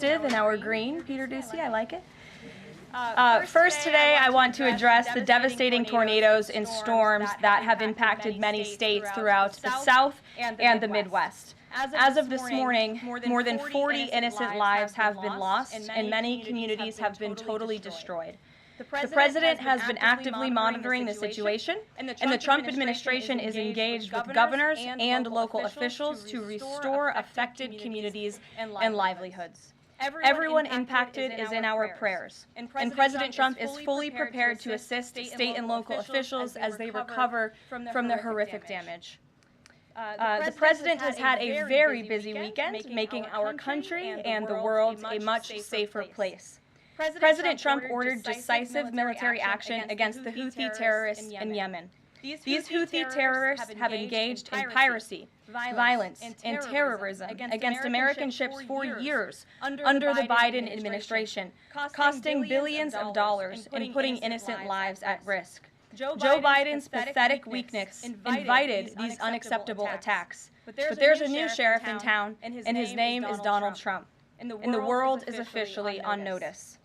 In our green, Peter Ducey, I like it. First today, I want to address the devastating tornadoes and storms that have impacted many states throughout the South and the Midwest. As of this morning, more than 40 innocent lives have been lost, and many communities have been totally destroyed. The President has been actively monitoring the situation, and the Trump administration is engaged with governors and local officials to restore affected communities and livelihoods. Everyone impacted is in our prayers, and President Trump is fully prepared to assist state and local officials as they recover from the horrific damage. The President has had a very busy weekend, making our country and the world a much safer place. President Trump ordered decisive military action against the Houthi terrorists in Yemen. These Houthi terrorists have engaged in piracy, violence, and terrorism against American ships for years under the Biden administration, costing billions of dollars and putting innocent lives at risk. Joe Biden's pathetic weakness invited these unacceptable attacks. But there's a new sheriff in town, and his name is Donald Trump. And the world is officially on notice.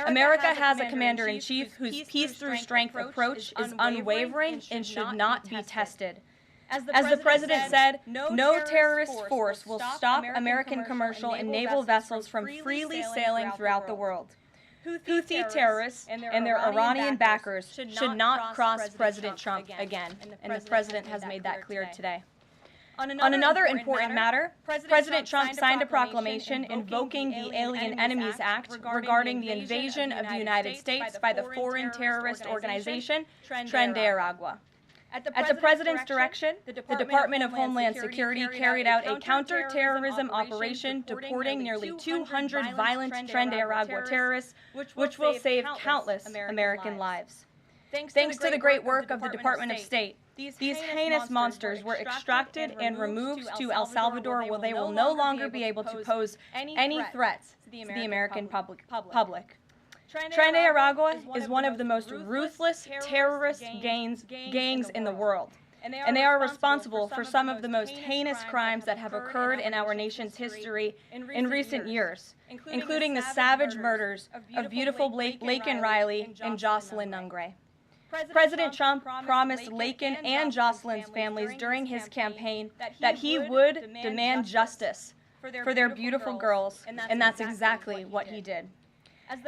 America has a commander-in-chief whose peace-through-strength approach is unwavering and should not be tested. As the President said, no terrorist force will stop American commercial and naval vessels from freely sailing throughout the world. Houthi terrorists and their Iranian backers should not cross President Trump again, and the President has made that clear today. On another important matter, President Trump signed a proclamation invoking the Alien Enemies Act regarding the invasion of the United States by the foreign terrorist organization Tren de Aragua. At the President's direction, the Department of Homeland Security carried out a counter-terrorism operation deporting nearly 200 violent Tren de Aragua terrorists, which will save countless American lives. Thanks to the great work of the Department of State, these heinous monsters were extracted and removed to El Salvador, where they will no longer be able to pose any threats to the American public. Tren de Aragua is one of the most ruthless terrorist gangs in the world, and they are responsible for some of the most heinous crimes that have occurred in our nation's history in recent years, including the savage murders of beautiful Laken Riley and Jocelyn Nungray. President Trump promised Laken and Jocelyn's families during his campaign that he would demand justice for their beautiful girls, and that's exactly what he did.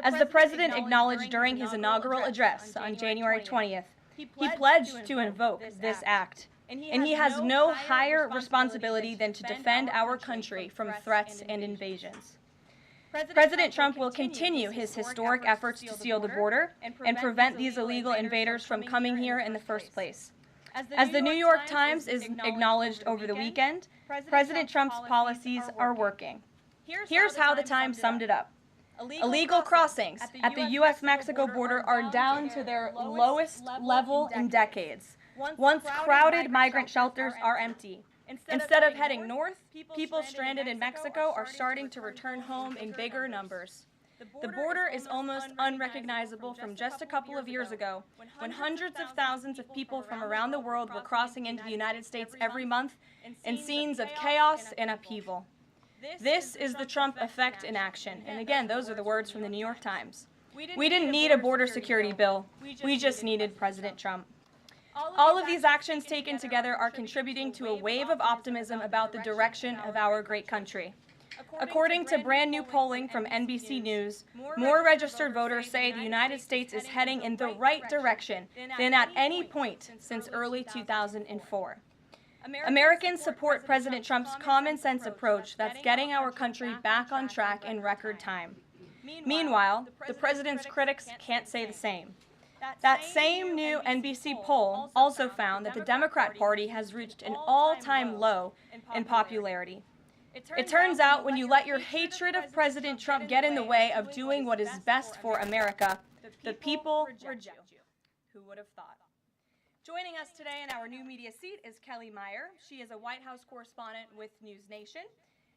As the President acknowledged during his inaugural address on January 20th, he pledged to invoke this act, and he has no higher responsibility than to defend our country from threats and invasions. President Trump will continue his historic efforts to seal the border and prevent these illegal invaders from coming here in the first place. As the New York Times is acknowledged over the weekend, President Trump's policies are working. Here's how the Times summed it up. Illegal crossings at the U.S.-Mexico border are down to their lowest level in decades. Once crowded migrant shelters are empty. Instead of heading north, people stranded in Mexico are starting to return home in bigger numbers. The border is almost unrecognizable from just a couple of years ago, when hundreds of thousands of people from around the world were crossing into the United States every month in scenes of chaos and upheaval. This is the Trump effect in action, and again, those are the words from the New York Times. We didn't need a border security bill, we just needed President Trump. All of these actions taken together are contributing to a wave of optimism about the direction of our great country. According to brand new polling from NBC News, more registered voters say the United States is heading in the right direction than at any point since early 2004. Americans support President Trump's common sense approach that's getting our country back on track in record time. Meanwhile, the President's critics can't say the same. That same new NBC poll also found that the Democrat Party has reached an all-time low in popularity. It turns out when you let your hatred of President Trump get in the way of doing what is best for America, the people reject you. Who would have thought? Joining us today in our new media seat is Kelly Meyer. She is a White House correspondent with NewsNation.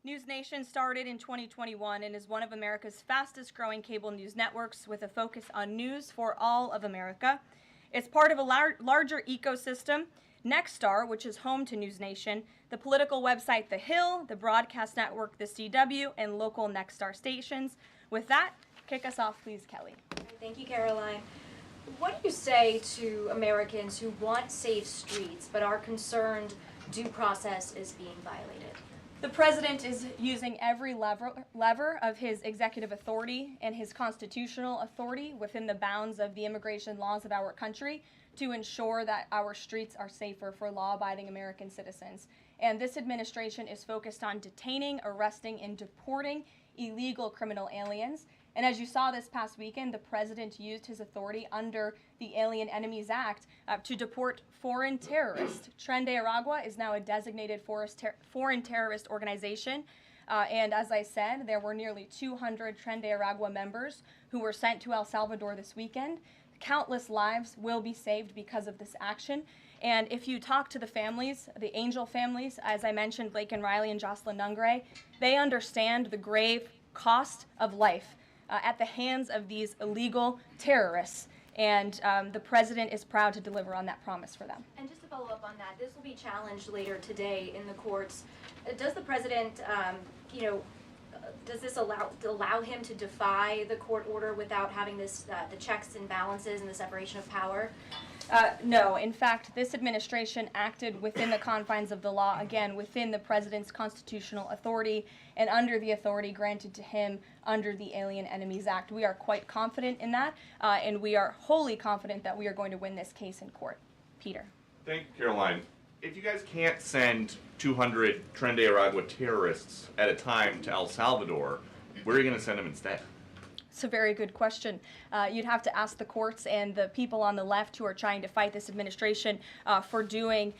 NewsNation started in 2021 and is one of America's fastest growing cable news networks with a focus on news for all of America. It's part of a larger ecosystem Nexstar, which is home to News Nation, the political website The Hill, the broadcast network The CW, and local Nexstar stations. With that, kick us off, please, Kelly. Thank you, Caroline. What do you say to Americans who want safe streets but are concerned due process is being violated? The president is using every lever of his executive authority and his constitutional authority within the bounds of the immigration laws of our country to ensure that our streets are safer for law-abiding American citizens. And this administration is focused on detaining, arresting, and deporting illegal criminal aliens. And as you saw this past weekend, the president used his authority under the Alien Enemies Act to deport foreign terrorists. Tren de Aragua is now a designated foreign terrorist organization. And as I said, there were nearly 200 Tren de Aragua members who were sent to El Salvador this weekend. Countless lives will be saved because of this action. And if you talk to the families, the Angel families, as I mentioned, Laken Riley and Jocelyn Nungray, they understand the grave cost of life at the hands of these illegal terrorists. And the president is proud to deliver on that promise for them. And just to follow up on that, this will be challenged later today in the courts. Does the president, does this allow him to defy the court order without having this the checks and balances and the separation of power? No. In fact, this administration acted within the confines of the law, again, within the president's constitutional authority and under the authority granted to him under the Alien Enemies Act. We are quite confident in that, and we are wholly confident that we are going to win this case in court. Peter. Thank you, Caroline. If you guys can't send 200 Tren de Aragua terrorists at a time to El Salvador, where are you going to send them instead? It's a very good question. You'd have to ask the courts and the people on the left who are trying to fight this administration for doing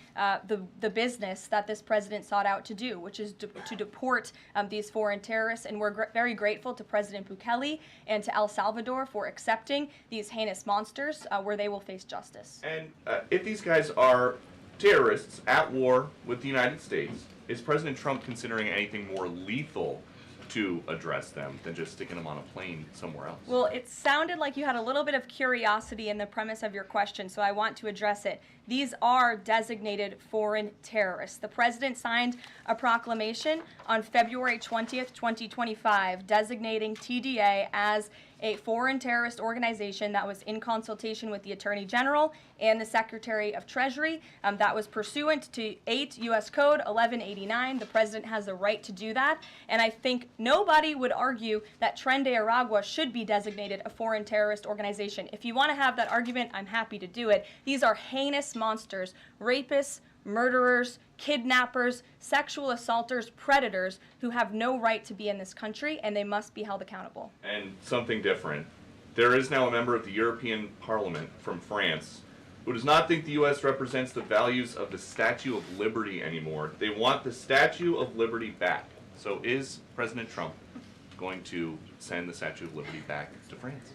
the business that this president sought out to do, which is to deport these foreign terrorists. And we're very grateful to President Bukele and to El Salvador for accepting these heinous monsters where they will face justice. And if these guys are terrorists at war with the United States, is President Trump considering anything more lethal to address them than just sticking them on a plane somewhere else? Well, it sounded like you had a little bit of curiosity in the premise of your question, so I want to address it. These are designated foreign terrorists. The president signed a proclamation on February 20th, 2025, designating TDA as a foreign terrorist organization that was in consultation with the Attorney General and the Secretary of Treasury. That was pursuant to 8 U.S. Code 1189. The president has the right to do that. And I think nobody would argue that Tren de Aragua should be designated a foreign terrorist organization. If you want to have that argument, I'm happy to do it. These are heinous monsters, rapists, murderers, kidnappers, sexual assaulters, predators who have no right to be in this country, and they must be held accountable. And something different. There is now a member of the European Parliament from France who does not think the U.S. represents the values of the Statue of Liberty anymore. They want the Statue of Liberty back. So is President Trump going to send the Statue of Liberty back to France?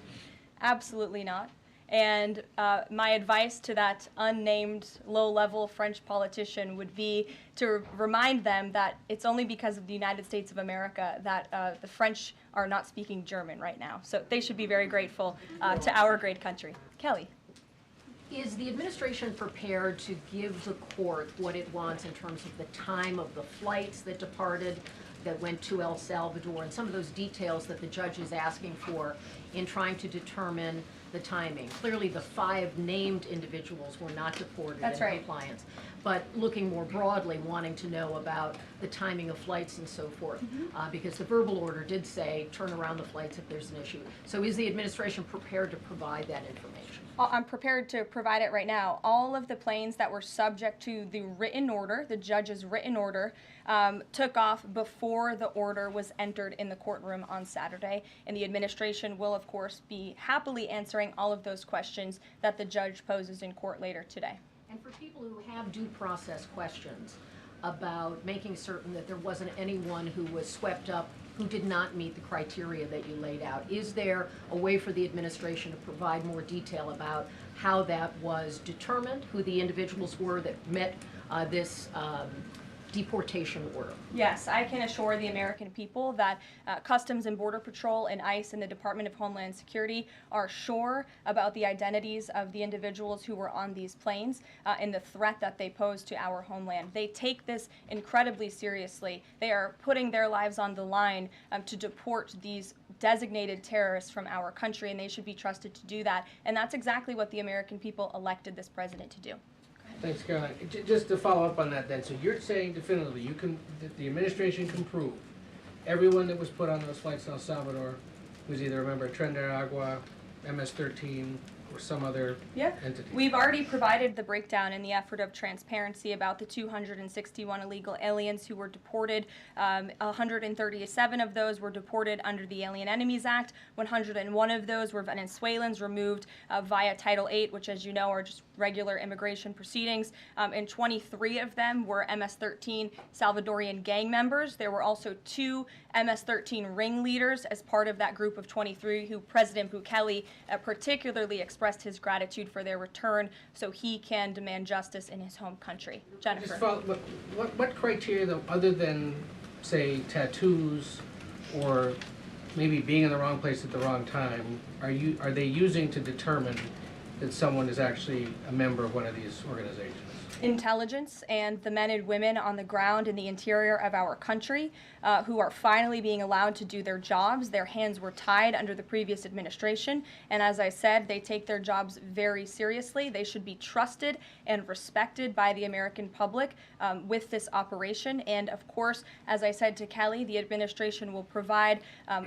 Absolutely not. And my advice to that unnamed low-level French politician would be to remind them that it's only because of the United States of America that the French are not speaking German right now. So they should be very grateful to our great country. Kelly. Is the administration prepared to give the court what it wants in terms of the time of the flights that departed, that went to El Salvador, and some of those details that the judge is asking for in trying to determine the timing? Clearly, the 5 named individuals were not deported in compliance, but looking more broadly, wanting to know about the timing of flights and so forth, because the verbal order did say turn around the flights if there's an issue. So is the administration prepared to provide that information? I'm prepared to provide it right now. All of the planes that were subject to the written order, the judge's written order, took off before the order was entered in the courtroom on Saturday, and the administration will, of course, be happily answering all of those questions that the judge poses in court later today. And for people who have due process questions about making certain that there wasn't anyone who was swept up who did not meet the criteria that you laid out, is there a way for the administration to provide more detail about how that was determined, who the individuals were that met this deportation order. Yes, I can assure the American people that Customs and Border Patrol and ICE and the Department of Homeland Security are sure about the identities of the individuals who were on these planes and the threat that they pose to our homeland. They take this incredibly seriously. They are putting their lives on the line to deport these designated terrorists from our country, and they should be trusted to do that. And that's exactly what the American people elected this president to do. Thanks, Caroline. Just to follow up on that then, so you're saying definitively, that the administration can prove everyone that was put on those flights to El Salvador was either a member of Tren de Agua, MS-13, or some other entity? We've already provided the breakdown in the effort of transparency about the 261 illegal aliens who were deported. 137 of those were deported under the Alien Enemies Act. 101 of those were Venezuelans removed via Title VIII, which, as you know, are just regular immigration proceedings. And 23 of them were MS-13 Salvadorian gang members. There were also 2 MS-13 ringleaders as part of that group of 23 who President Bukele particularly expressed his gratitude for their return so he can demand justice in his home country. Jennifer. Just follow, what criteria, though, other than, say, tattoos or maybe being in the wrong place at the wrong time, are they using to determine that someone is actually a member of one of these organizations? Intelligence and the men and women on the ground in the interior of our country who are finally being allowed to do their jobs. Their hands were tied under the previous administration, and as I said, they take their jobs very seriously. They should be trusted and respected by the American public with this operation, and of course, as I said to Kelly, the administration will provide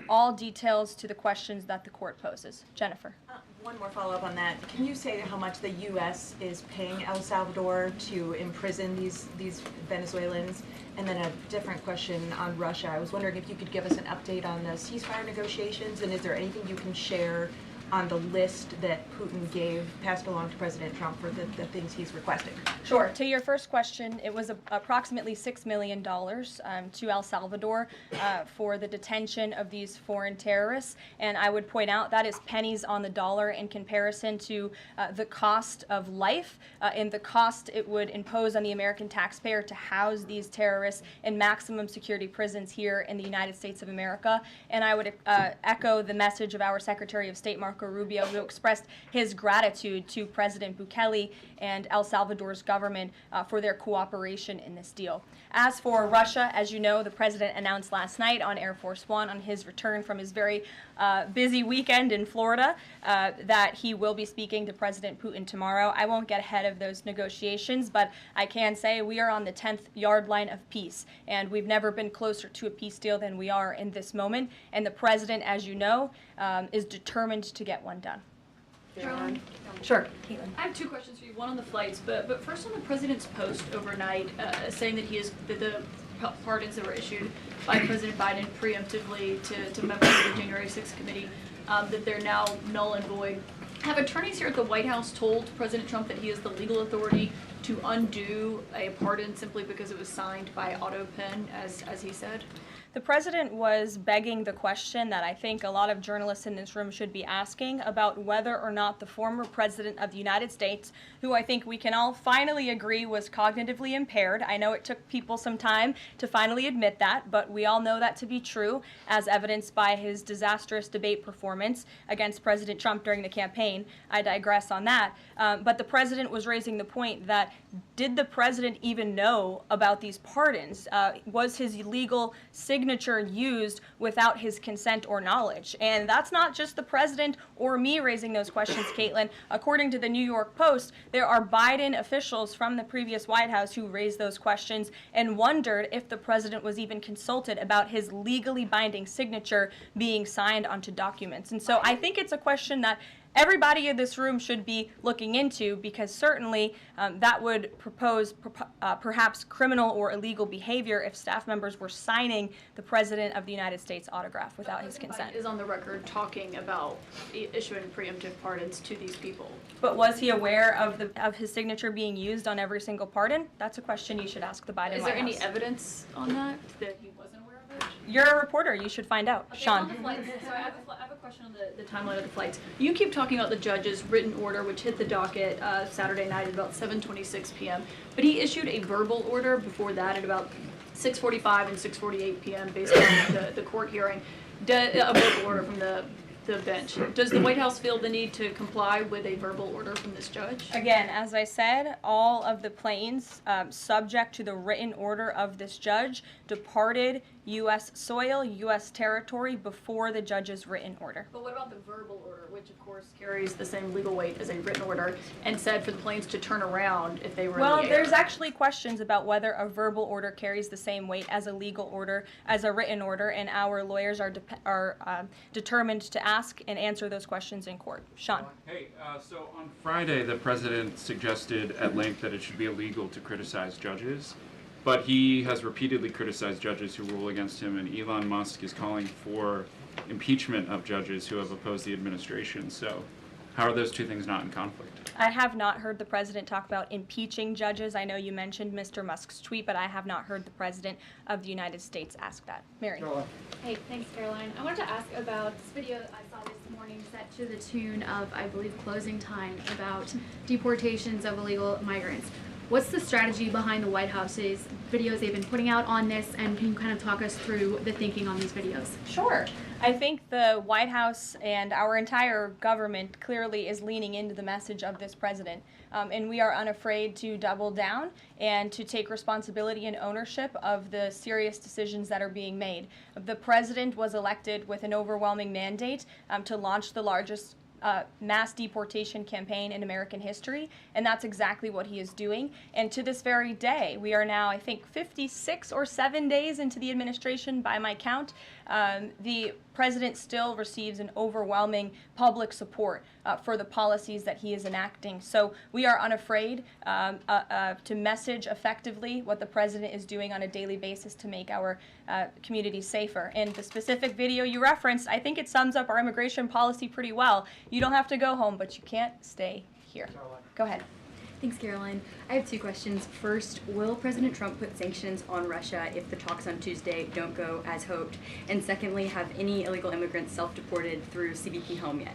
all details to the questions that the court poses. Jennifer. One more follow-up on that. Can you say how much the U.S. is paying El Salvador to imprison these Venezuelans? And then a different question on Russia. I was wondering if you could give us an update on the ceasefire negotiations, and is there anything you can share on the list that Putin passed along to President Trump for the things he's requesting? Sure. To your first question, it was approximately $6 million to El Salvador for the detention of these foreign terrorists. And I would point out that is pennies on the dollar in comparison to the cost of life and the cost it would impose on the American taxpayer to house these terrorists in maximum security prisons here in the United States of America. And I would echo the message of our Secretary of State, Marco Rubio, who expressed his gratitude to President Bukele and El Salvador's government for their cooperation in this deal. As for Russia, as you know, the president announced last night on Air Force One on his return from his very busy weekend in Florida that he will be speaking to President Putin tomorrow. I won't get ahead of those negotiations, but I can say we are on the 10th yard line of peace, and we've never been closer to a peace deal than we are in this moment. And the president, as you know, is determined to get one done. Caroline? Sure. I have 2 questions for you. One on the flights, but first on the president's post overnight, saying that the pardons that were issued by President Biden preemptively to members of the January 6th committee, that they're now null and void. Have attorneys here at the White House told President Trump that he has the legal authority to undo a pardon simply because it was signed by auto pen, as he said? The president was begging the question that I think a lot of journalists in this room should be asking about whether or not the former president of the United States, who I think we can all finally agree was cognitively impaired. I know it took people some time to finally admit that, but we all know that to be true, as evidenced by his disastrous debate performance against President Trump during the campaign. I digress on that. But the president was raising the point that did the president even know about these pardons? Was his illegal signature used without his consent or knowledge? And that's not just the president or me raising those questions, Caitlin. According to the New York Post, there are Biden officials from the previous White House who raised those questions and wondered if the president was even consulted about his legally binding signature being signed onto documents. And so I think it's a question that everybody in this room should be looking into, because certainly that would propose perhaps criminal or illegal behavior if staff members were signing the President of the United States autograph without his consent. Biden is on the record talking about issuing preemptive pardons to these people. But was he aware of his signature being used on every single pardon? That's a question you should ask the Biden White House. Is there any evidence on that he wasn't aware of it? You're a reporter. You should find out. Okay, Sean. on the flights, so I have a question on the timeline of the flights. You keep talking about the judge's written order, which hit the docket Saturday night at about 7:26 p.m. But he issued a verbal order before that at about 6:45 and 6:48 p.m. based on the court hearing. A verbal order from the bench. Does the White House feel the need to comply with a verbal order from this judge? Again, as I said, all of the planes subject to the written order of this judge departed U.S. soil, U.S. territory before the judge's written order. But what about the verbal order, which of course carries the same legal weight as a written order, and said for the planes to turn around if they were Well, in the air? there's actually questions about whether a verbal order carries the same weight as a legal order, as a written order, and our lawyers are determined to ask and answer those questions in court. Sean. Hey, so on Friday, the president suggested at length that it should be illegal to criticize judges, but he has repeatedly criticized judges who rule against him, and Elon Musk is calling for impeachment of judges who have opposed the administration. So how are those two things not in conflict? I have not heard the president talk about impeaching judges. I know you mentioned Mr. Musk's tweet, but I have not heard the president of the United States ask that. Mary. Hey, thanks, Caroline. I wanted to ask about this video I saw this morning set to the tune of, I believe, Closing Time, about deportations of illegal migrants. What's the strategy behind the White House's videos they've been putting out on this, and can you kind of talk us through the thinking on these videos? Sure. I think the White House and our entire government clearly is leaning into the message of this president. And we are unafraid to double down and to take responsibility and ownership of the serious decisions that are being made. The president was elected with an overwhelming mandate to launch the largest mass deportation campaign in American history, and that's exactly what he is doing. And to this very day, we are now, I think, 56 or 7 days into the administration by my count. The president still receives an overwhelming public support for the policies that he is enacting. So we are unafraid to message effectively what the president is doing on a daily basis to make our communities safer. And the specific video you referenced, I think it sums up our immigration policy pretty well. You don't have to go home, but you can't stay here. Go ahead. Thanks, Caroline. I have two questions. First, will President Trump put sanctions on Russia if the talks on Tuesday don't go as hoped? And secondly, have any illegal immigrants self-deported through CBP Home yet?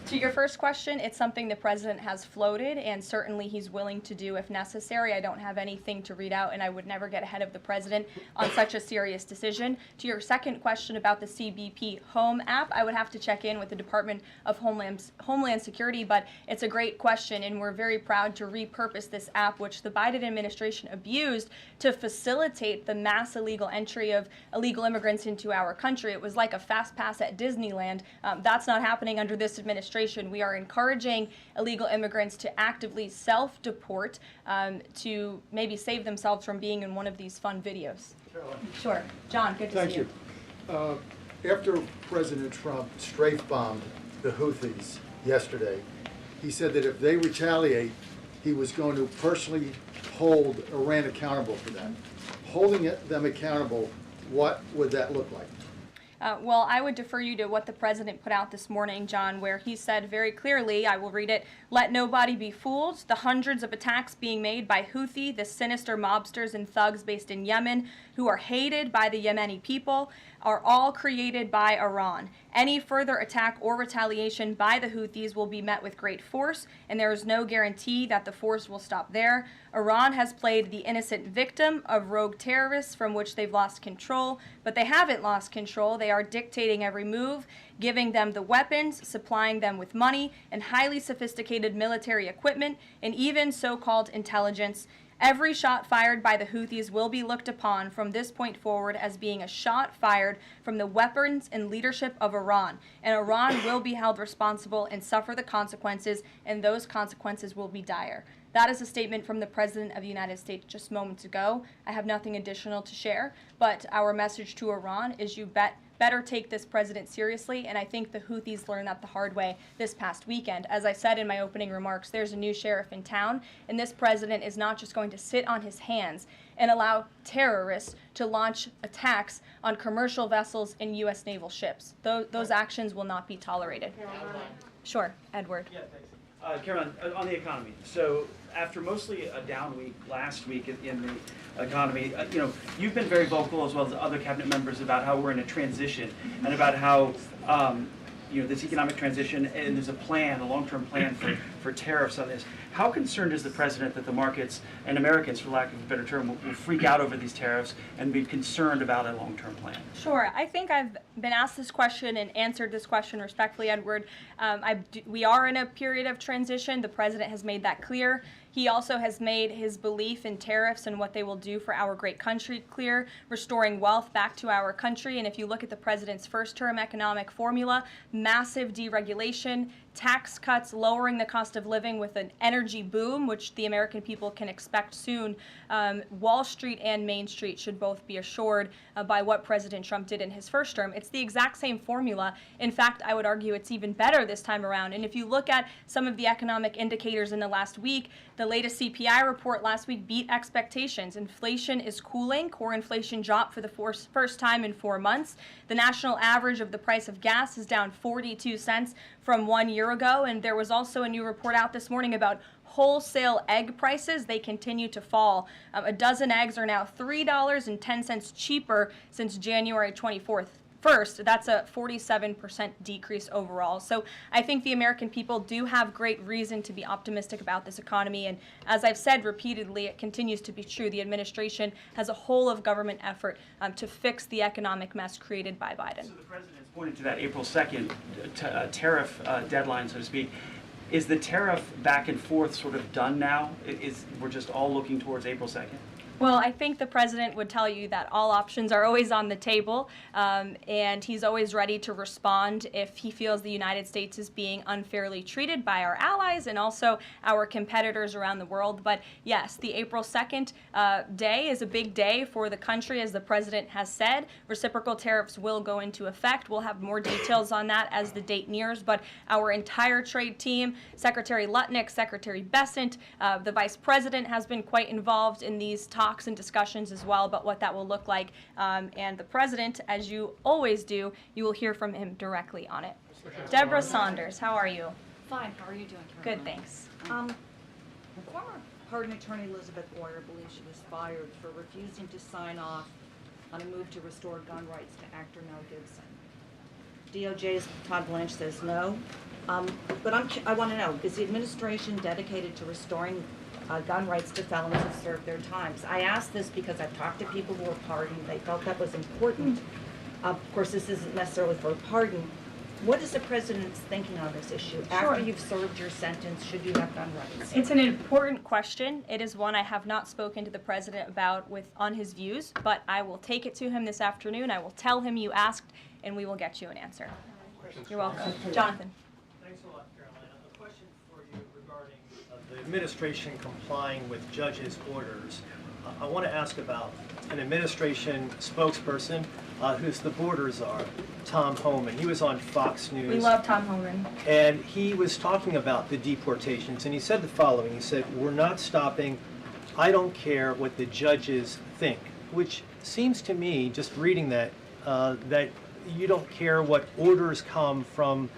To your first question, it's something the president has floated, and certainly he's willing to do if necessary. I don't have anything to read out, and I would never get ahead of the president on such a serious decision. To your second question about the CBP Home app, I would have to check in with the Department of Homeland Security, but it's a great question, and we're very proud to repurpose this app, which the Biden administration abused to facilitate the mass illegal entry of illegal immigrants into our country. It was like a fast pass at Disneyland. That's not happening under this administration. We are encouraging illegal immigrants to actively self-deport to maybe save themselves from being in one of these fun videos. Sure. John, good to see you. Thank you. After President Trump strafe-bombed the Houthis yesterday, he said that if they retaliate, he was going to personally hold Iran accountable for that. Holding them accountable, what would that look like? Well, I would defer you to what the president put out this morning, John, where he said very clearly, I will read it, "Let nobody be fooled. The hundreds of attacks being made by Houthi, the sinister mobsters and thugs based in Yemen, who are hated by the Yemeni people, are all created by Iran. Any further attack or retaliation by the Houthis will be met with great force, and there is no guarantee that the force will stop there. Iran has played the innocent victim of rogue terrorists from which they've lost control, but they haven't lost control. They are dictating every move, giving them the weapons, supplying them with money, and highly sophisticated military equipment, and even so-called intelligence. Every shot fired by the Houthis will be looked upon from this point forward as being a shot fired from the weapons and leadership of Iran. And Iran will be held responsible and suffer the consequences, and those consequences will be dire." That is a statement from the President of the United States just moments ago. I have nothing additional to share, but our message to Iran is you better take this president seriously, and I think the Houthis learned that the hard way this past weekend. As I said in my opening remarks, there's a new sheriff in town, and this president is not just going to sit on his hands and allow terrorists to launch attacks on commercial vessels and U.S. naval ships. Those actions will not be tolerated. Sure, Edward. Yeah, thanks. Caroline, on the economy. So after mostly a down week last week in the economy, you've been very vocal as well as other cabinet members about how we're in a transition and about how this economic transition, and there's a plan, a long-term plan for tariffs on this. How concerned is the president that the markets and Americans, for lack of a better term, will freak out over these tariffs and be concerned about a long-term plan? Sure. I think I've been asked this question and answered this question respectfully, Edward. We are in a period of transition. The president has made that clear. He also has made his belief in tariffs and what they will do for our great country clear, restoring wealth back to our country. And if you look at the president's first-term economic formula, massive deregulation, tax cuts, lowering the cost of living with an energy boom, which the American people can expect soon. Wall Street and Main Street should both be assured by what President Trump did in his first term. It's the exact same formula. In fact, I would argue it's even better this time around. And if you look at some of the economic indicators in the last week, the latest CPI report last week beat expectations. Inflation is cooling. Core inflation dropped for the first time in 4 months. The national average of the price of gas is down 42 cents from 1 year ago. And there was also a new report out this morning about wholesale egg prices. They continue to fall. A dozen eggs are now $3.10 cheaper since January 24th. First, that's a 47% decrease overall. So I think the American people do have great reason to be optimistic about this economy. And as I've said repeatedly, it continues to be true. The administration has a whole of government effort to fix the economic mess created by Biden. So the president's pointed to that April 2nd tariff deadline, so to speak. Is the tariff back and forth sort of done now? We're just all looking towards April 2nd? Well, I think the president would tell you that all options are always on the table, and he's always ready to respond if he feels the United States is being unfairly treated by our allies and also our competitors around the world. But yes, the April 2nd day is a big day for the country, as the president has said. Reciprocal tariffs will go into effect. We'll have more details on that as the date nears, but our entire trade team, Secretary Lutnick, Secretary Bessent, the vice president has been quite involved in these talks and discussions as well about what that will look like. And the president, as you always do, you will hear from him directly on it. Deborah Saunders, how are you? Fine. How are you doing, Caroline? Good, thanks. Former pardon attorney Elizabeth Boyer believes she was fired for refusing to sign off on a move to restore gun rights to actor Mel Gibson. DOJ's Todd Blanche says no. But I want to know, is the administration dedicated to restoring gun rights to felons who served their times? I ask this because I've talked to people who were pardoned. They felt that was important. Of course, this isn't necessarily for a pardon. What is the president's thinking on this issue? Sure. After you've served your sentence, should you have gun rights? It's an important question. It is one I have not spoken to the president about on his views, but I will take it to him this afternoon. I will tell him you asked, and we will get you an answer. You're welcome. Jonathan. Thanks a lot, Carolina. A question for you regarding the administration complying with judges' orders. I want to ask about an administration spokesperson who's the border czar, Tom Homan. He was on Fox News. We love Tom Homan. And he was talking about the deportations, and he said the following. He said, "We're not stopping. I don't care what the judges think," which seems to me, just reading that, that you don't care what orders come from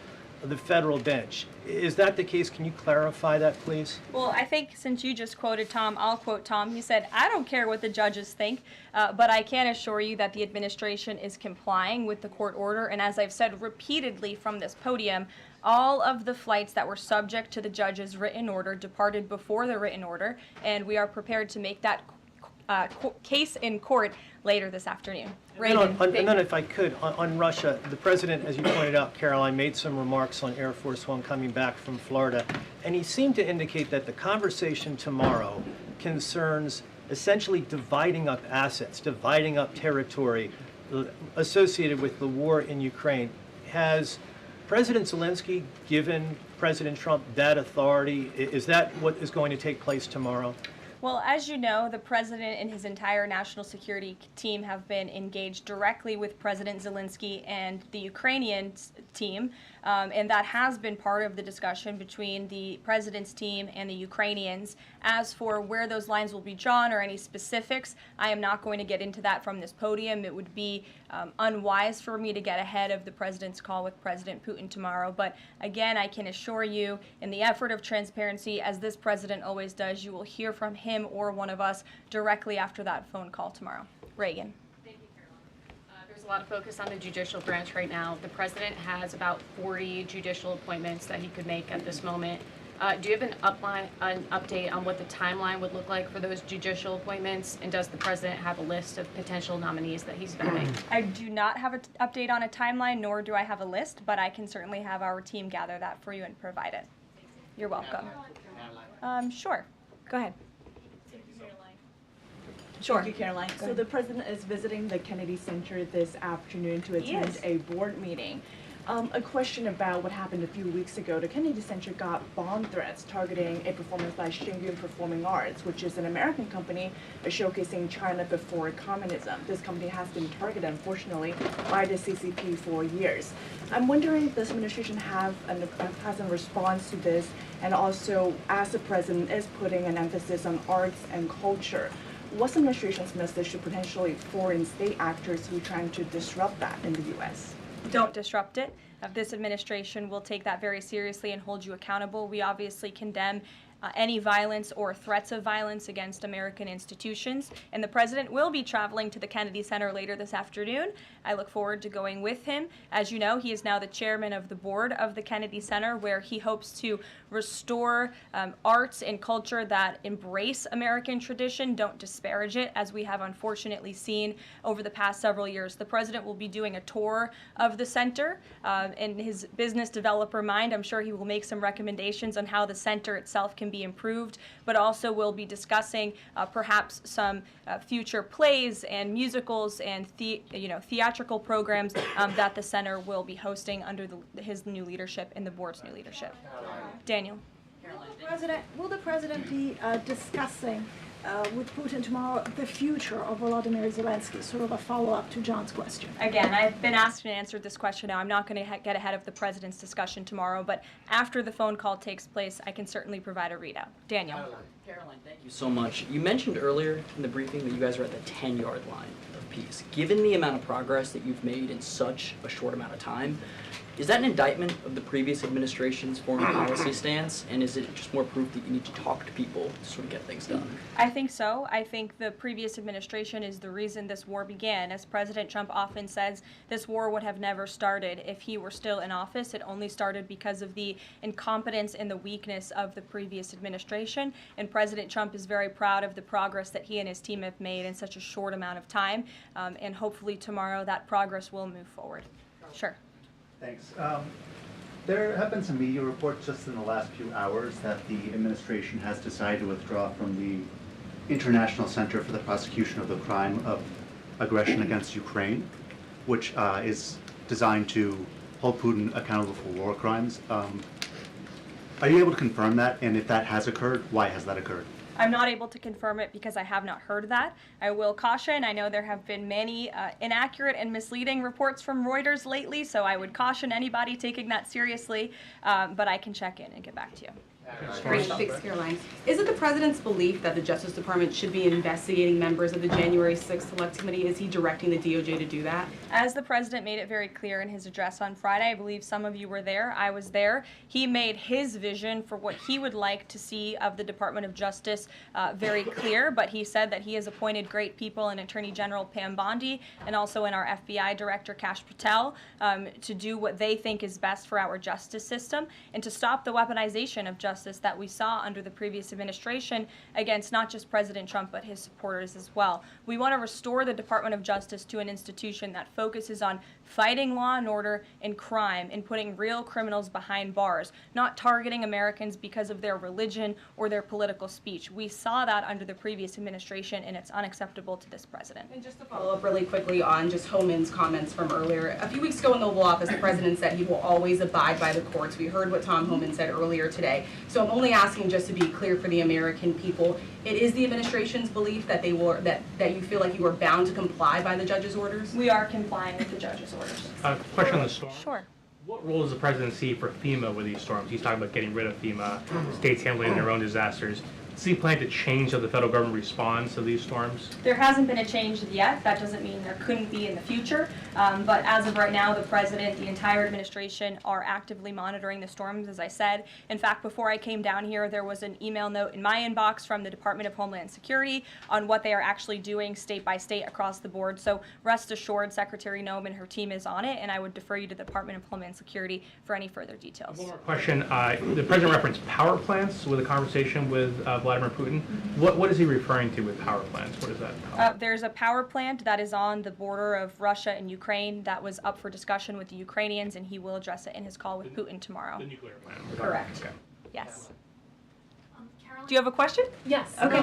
the federal bench. Is that the case? Can you clarify that, please? Well, I think since you just quoted Tom, I'll quote Tom. He said, "I don't care what the judges think, but I can assure you that the administration is complying with the court order." And as I've said repeatedly from this podium, all of the flights that were subject to the judge's written order departed before the written order, and we are prepared to make that case in court later this afternoon. And then if I could, on Russia, the president, as you pointed out, Caroline, made some remarks on Air Force One coming back from Florida, and he seemed to indicate that the conversation tomorrow concerns essentially dividing up assets, dividing up territory associated with the war in Ukraine. Has President Zelensky given President Trump that authority? Is that what is going to take place tomorrow? Well, as you know, the president and his entire national security team have been engaged directly with President Zelensky and the Ukrainian team, and that has been part of the discussion between the president's team and the Ukrainians. As for where those lines will be drawn or any specifics, I am not going to get into that from this podium. It would be unwise for me to get ahead of the president's call with President Putin tomorrow. But again, I can assure you, in the effort of transparency, as this president always does, you will hear from him or one of us directly after that phone call tomorrow. Reagan. Thank you, Caroline. There's a lot of focus on the judicial branch right now. The president has about 40 judicial appointments that he could make at this moment. Do you have an update on what the timeline would look like for those judicial appointments? And does the president have a list of potential nominees that he's vetting? I do not have an update on a timeline, nor do I have a list, but I can certainly have our team gather that for you and provide it. You're welcome. Sure. Go ahead. Sure. Thank you, Caroline. So the president is visiting the Kennedy Center this afternoon to attend a board meeting. A question about what happened a few weeks ago. The Kennedy Center got bomb threats targeting a performance by Shingyun Performing Arts, which is an American company showcasing China before communism. This company has been targeted, unfortunately, by the CCP for years. I'm wondering if this administration has a response to this, and also as the president is putting an emphasis on arts and culture, what's the administration's message to potentially foreign state actors who are trying to disrupt that in the U.S.? Don't disrupt it. This administration will take that very seriously and hold you accountable. We obviously condemn any violence or threats of violence against American institutions. And the president will be traveling to the Kennedy Center later this afternoon. I look forward to going with him. As you know, he is now the chairman of the board of the Kennedy Center, where he hopes to restore arts and culture that embrace American tradition, don't disparage it, as we have unfortunately seen over the past several years. The president will be doing a tour of the center. In his business developer mind, I'm sure he will make some recommendations on how the center itself can be improved, but also we'll be discussing perhaps some future plays and musicals and theatrical programs that the center will be hosting under his new leadership and the board's new leadership. Daniel. Will the president be discussing with Putin tomorrow the future of Volodymyr Zelensky? Sort of a follow-up to John's question. Again, I've been asked and answered this question now. I'm not going to get ahead of the president's discussion tomorrow, but after the phone call takes place, I can certainly provide a readout. Daniel. Caroline, thank you so much. You mentioned earlier in the briefing that you guys are at the 10-yard line of peace. Given the amount of progress that you've made in such a short amount of time, is that an indictment of the previous administration's foreign policy stance, and is it just more proof that you need to talk to people to sort of get things done? I think so. I think the previous administration is the reason this war began. As President Trump often says, this war would have never started if he were still in office. It only started because of the incompetence and the weakness of the previous administration, and President Trump is very proud of the progress that he and his team have made in such a short amount of time, and hopefully tomorrow that progress will move forward. Sure. Thanks. There have been some media reports just in the last few hours that the administration has decided to withdraw from the International Center for the Prosecution of the Crime of Aggression against Ukraine, which is designed to hold Putin accountable for war crimes. Are you able to confirm that? And if that has occurred, why has that occurred? I'm not able to confirm it because I have not heard that. I will caution, I know there have been many inaccurate and misleading reports from Reuters lately, so I would caution anybody taking that seriously, but I can check in and get back to you. Great, thanks, Caroline. Is it the president's belief that the Justice Department should be investigating members of the January 6th Select Committee? Is he directing the DOJ to do that? As the president made it very clear in his address on Friday, I believe some of you were there, I was there, he made his vision for what he would like to see of the Department of Justice very clear, but he said that he has appointed great people in Attorney General Pam Bondi and also in our FBI Director Kash Patel to do what they think is best for our justice system and to stop the weaponization of justice that we saw under the previous administration against not just President Trump but his supporters as well. We want to restore the Department of Justice to an institution that focuses on fighting law and order and crime and putting real criminals behind bars, not targeting Americans because of their religion or their political speech. We saw that under the previous administration, and it's unacceptable to this president. And just to follow up really quickly on just Homan's comments from earlier. A few weeks ago in the Oval Office, the president said he will always abide by the courts. We heard what Tom Homan said earlier today. So I'm only asking just to be clear for the American people. It is the administration's belief that they will that you feel like you are bound to comply by the judge's orders? We are complying with the judge's orders. Question on the storm. Sure. What role does the president see for FEMA with these storms? He's talking about getting rid of FEMA, states handling their own disasters. It city plan to change how the federal government responds to these storms? There hasn't been a change yet. That doesn't mean there couldn't be in the future. But as of right now, the president, the entire administration are actively monitoring the storms, as I said. In fact, before I came down here, there was an email note in my inbox from the Department of Homeland Security on what they are actually doing state by state across the board. So rest assured, Secretary Noem and her team is on it, and I would defer you to the Department of Homeland Security for any further details. One more question. The president referenced power plants with a conversation with Vladimir Putin. What is he referring to with power plants? What is that? There's a power plant that is on the border of Russia and Ukraine that was up for discussion with the Ukrainians, and he will address it in his call with Putin tomorrow. The nuclear plant. Correct. Okay. Yes. Do you have a question? Yes. Okay.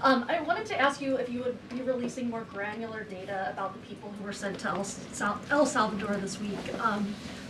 I wanted to ask you if you would be releasing more granular data about the people who were sent to El Salvador this week.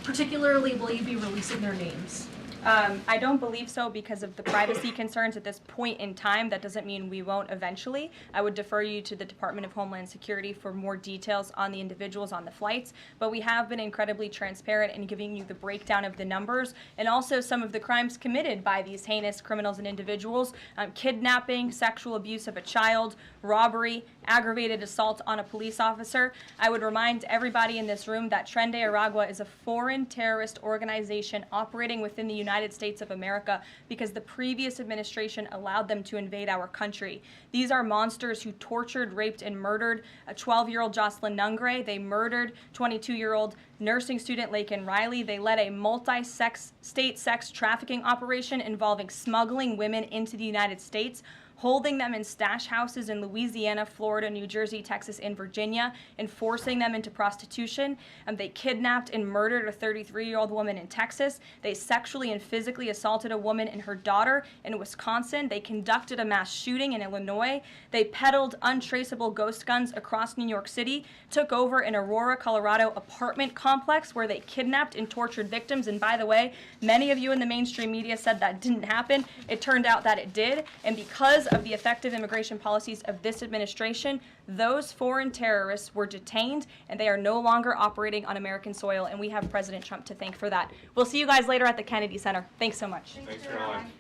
Particularly, will you be releasing their names? I don't believe so because of the privacy concerns at this point in time. That doesn't mean we won't eventually. I would defer you to the Department of Homeland Security for more details on the individuals on the flights, but we have been incredibly transparent in giving you the breakdown of the numbers and also some of the crimes committed by these heinous criminals and individuals: kidnapping, sexual abuse of a child, robbery, aggravated assault on a police officer. I would remind everybody in this room that Tren de Aragua is a foreign terrorist organization operating within the United States of America because the previous administration allowed them to invade our country. These are monsters who tortured, raped, and murdered a 12-year-old Jocelyn Nungre. They murdered 22-year-old nursing student Laken Riley. They led a multi-state sex trafficking operation involving smuggling women into the United States, holding them in stash houses in Louisiana, Florida, New Jersey, Texas, and Virginia, and forcing them into prostitution. They kidnapped and murdered a 33-year-old woman in Texas. They sexually and physically assaulted a woman and her daughter in Wisconsin. They conducted a mass shooting in Illinois. They peddled untraceable ghost guns across New York City, took over an Aurora, Colorado apartment complex where they kidnapped and tortured victims. And by the way, many of you in the mainstream media said that didn't happen. It turned out that it did. And because of the effective immigration policies of this administration, those foreign terrorists were detained and they are no longer operating on American soil, and we have President Trump to thank for that. We'll see you guys later at the Kennedy Center. Thanks so much. Thanks, Caroline.